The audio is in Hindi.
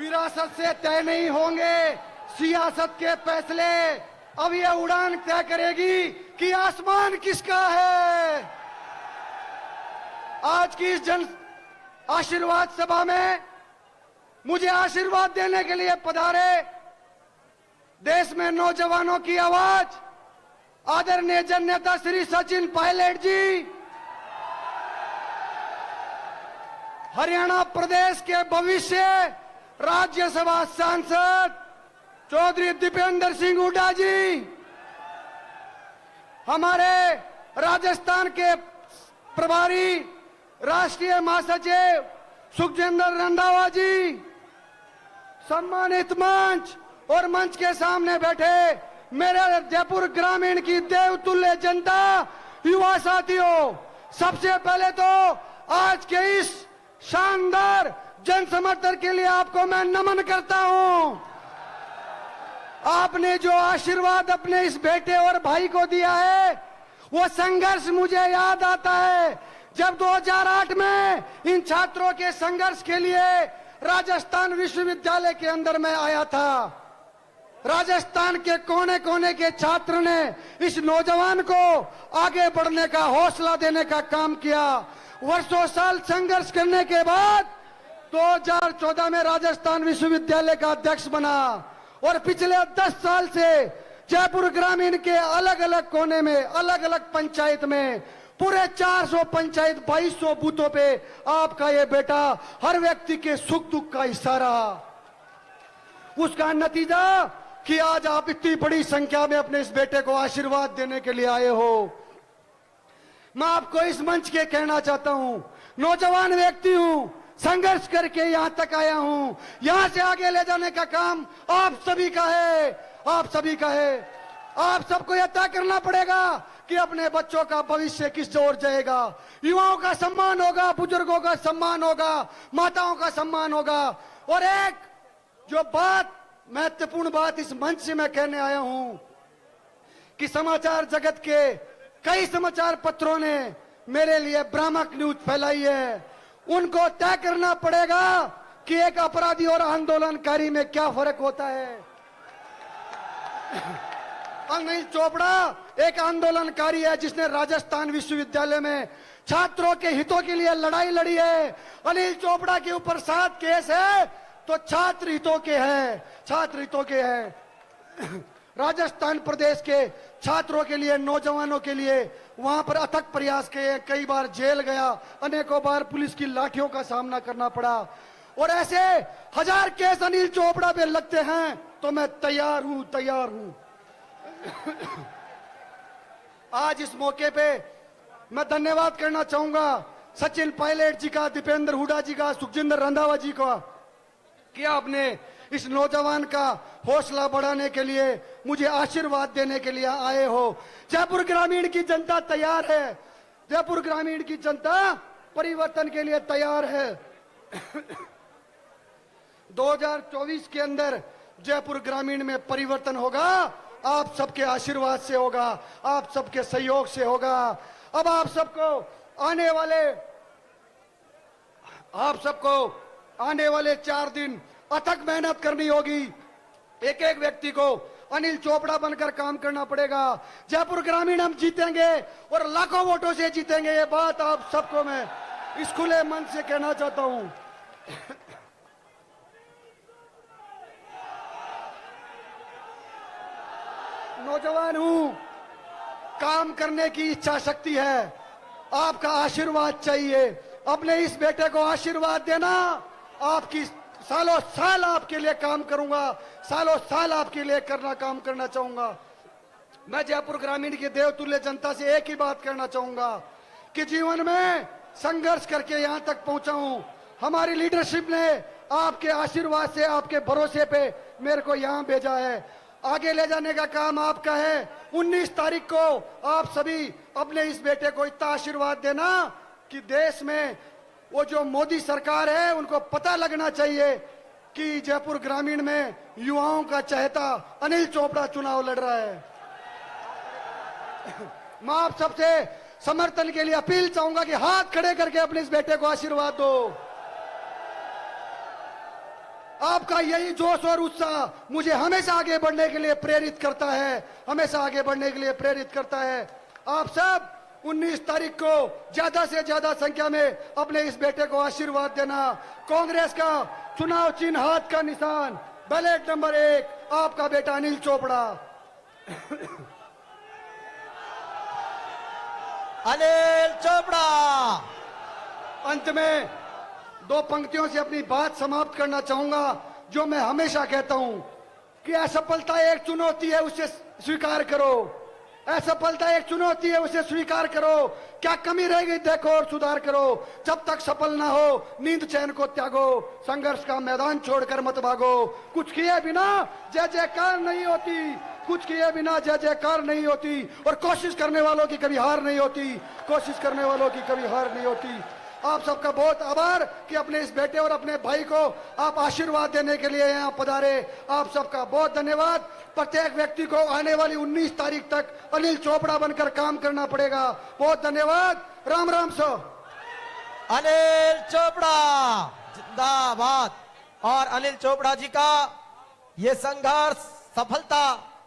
विरासत से तय नहीं होंगे सियासत के फैसले। अब ये उड़ान तय करेगी कि आसमान किसका है। आज की इस जन आशीर्वाद सभा में मुझे आशीर्वाद देने के लिए पधारे देश में नौजवानों की आवाज आदरणीय जन नेता श्री सचिन पायलट जी, हरियाणा प्रदेश के भविष्य राज्यसभा सांसद चौधरी दीपेंद्र सिंह हुड्डा जी, हमारे राजस्थान के प्रभारी राष्ट्रीय महासचिव सुखजिंदर रंधावा जी, सम्मानित मंच और मंच के सामने बैठे मेरे जयपुर ग्रामीण की देवतुल्य जनता, युवा साथियों, सबसे पहले तो आज के इस शानदार जन समर्थन के लिए आपको मैं नमन करता हूं। आपने जो आशीर्वाद अपने इस बेटे और भाई को दिया है, वो संघर्ष मुझे याद आता है जब 2008 में इन छात्रों के संघर्ष के लिए राजस्थान विश्वविद्यालय के अंदर मैं आया था। राजस्थान के कोने कोने के छात्र ने इस नौजवान को आगे बढ़ने का हौसला देने का काम किया। वर्षों साल संघर्ष करने के बाद 2014 में राजस्थान विश्वविद्यालय का अध्यक्ष बना और पिछले 10 साल से जयपुर ग्रामीण के अलग अलग कोने में, अलग अलग पंचायत में, पूरे 400 पंचायत 2200 बूथों पे आपका ये बेटा हर व्यक्ति के सुख दुख का हिस्सा रहा। उसका नतीजा कि आज आप इतनी बड़ी संख्या में अपने इस बेटे को आशीर्वाद देने के लिए आए हो। मैं आपको इस मंच के कहना चाहता हूं, नौजवान व्यक्ति हूं, संघर्ष करके यहां तक आया हूं। यहां से आगे ले जाने का काम आप सभी का है, आप सभी का है। आप सबको यह तय करना पड़ेगा कि अपने बच्चों का भविष्य किस ओर जाएगा। युवाओं का सम्मान होगा, बुजुर्गों का सम्मान होगा, माताओं का सम्मान होगा। और एक जो बात, महत्वपूर्ण बात इस मंच से मैं कहने आया हूं कि समाचार जगत के कई समाचार पत्रों ने मेरे लिए भ्रामक न्यूज फैलाई है। उनको तय करना पड़ेगा कि एक अपराधी और आंदोलनकारी में क्या फर्क होता है। अनिल चोपड़ा एक आंदोलनकारी है जिसने राजस्थान विश्वविद्यालय में छात्रों के हितों के लिए लड़ाई लड़ी है। अनिल चोपड़ा के ऊपर 7 केस है तो छात्र हितों के हैं, छात्र हितों के हैं। राजस्थान प्रदेश के छात्रों के लिए, नौजवानों के लिए वहां पर अथक प्रयास किए, कई बार जेल गया, अनेकों बार पुलिस की लाठियों का सामना करना पड़ा। और ऐसे 1000 केस अनिल चोपड़ा पे लगते हैं तो मैं तैयार हूं, तैयार हूं। आज इस मौके पे मैं धन्यवाद करना चाहूंगा सचिन पायलट जी का, दीपेंद्र हुड्डा जी का, सुखजिंदर रंधावा जी का कि आपने इस नौजवान का हौसला बढ़ाने के लिए, मुझे आशीर्वाद देने के लिए आए हो। जयपुर ग्रामीण की जनता तैयार है, जयपुर ग्रामीण की जनता परिवर्तन के लिए तैयार है। 2024 के अंदर जयपुर ग्रामीण में परिवर्तन होगा, आप सबके आशीर्वाद से होगा, आप सबके सहयोग से होगा। अब आप सबको आने वाले 4 दिन अथक मेहनत करनी होगी। एक एक व्यक्ति को अनिल चोपड़ा बनकर काम करना पड़ेगा। जयपुर ग्रामीण हम जीतेंगे और लाखों वोटों से जीतेंगे, ये बात आप सबको मैं इस खुले मन से कहना चाहता हूं। नौजवान हूं, काम करने की इच्छा शक्ति है, आपका आशीर्वाद चाहिए। अपने इस बेटे को आशीर्वाद देना। आपकी सालों साल आपके लिए काम करूंगा, सालों साल आपके लिए काम करना चाहूंगा। मैं जयपुर ग्रामीण की देवतुल्य जनता से एक ही बात कहना चाहूंगा कि जीवन में संघर्ष करके यहां तक पहुंचा हूं। हमारी लीडरशिप ने आपके आशीर्वाद से, आपके भरोसे पे मेरे को यहां भेजा है। आगे ले जाने का काम आपका है। 19 तारीख को आप सभी अपने इस बेटे को इतना आशीर्वाद देना कि देश में वो जो मोदी सरकार है उनको पता लगना चाहिए कि जयपुर ग्रामीण में युवाओं का चहेता अनिल चोपड़ा चुनाव लड़ रहा है। मैं आप सबसे समर्थन के लिए अपील चाहूंगा कि हाथ खड़े करके अपने इस बेटे को आशीर्वाद दो। आपका यही जोश और उत्साह मुझे हमेशा आगे बढ़ने के लिए प्रेरित करता है, हमेशा आगे बढ़ने के लिए प्रेरित करता है। आप सब 19 तारीख को ज्यादा से ज्यादा संख्या में अपने इस बेटे को आशीर्वाद देना। कांग्रेस का चुनाव चिन्ह हाथ का निशान, बैलेट नंबर 1 आपका बेटा अनिल चोपड़ा। अनिल चोपड़ा। अंत में 2 पंक्तियों से अपनी बात समाप्त करना चाहूंगा, जो मैं हमेशा कहता हूं कि असफलता एक चुनौती है, उसे स्वीकार करो। असफलता एक चुनौती है, उसे स्वीकार करो। क्या कमी रह गई देखो और सुधार करो। जब तक सफल ना हो नींद चैन को त्यागो, संघर्ष का मैदान छोड़कर मत भागो। कुछ किए बिना जय जयकार नहीं होती, कुछ किए बिना जय जयकार नहीं होती, और कोशिश करने वालों की कभी हार नहीं होती, कोशिश करने वालों की कभी हार नहीं होती। आप सबका बहुत आभार कि अपने इस बेटे और अपने भाई को आप आशीर्वाद देने के लिए यहाँ पधारे। आप सबका बहुत धन्यवाद। प्रत्येक व्यक्ति को आने वाली 19 तारीख तक अनिल चोपड़ा बनकर काम करना पड़ेगा। बहुत धन्यवाद। राम राम सो। अनिल चोपड़ा जिंदाबाद। और अनिल चोपड़ा जी का ये संघर्ष सफलता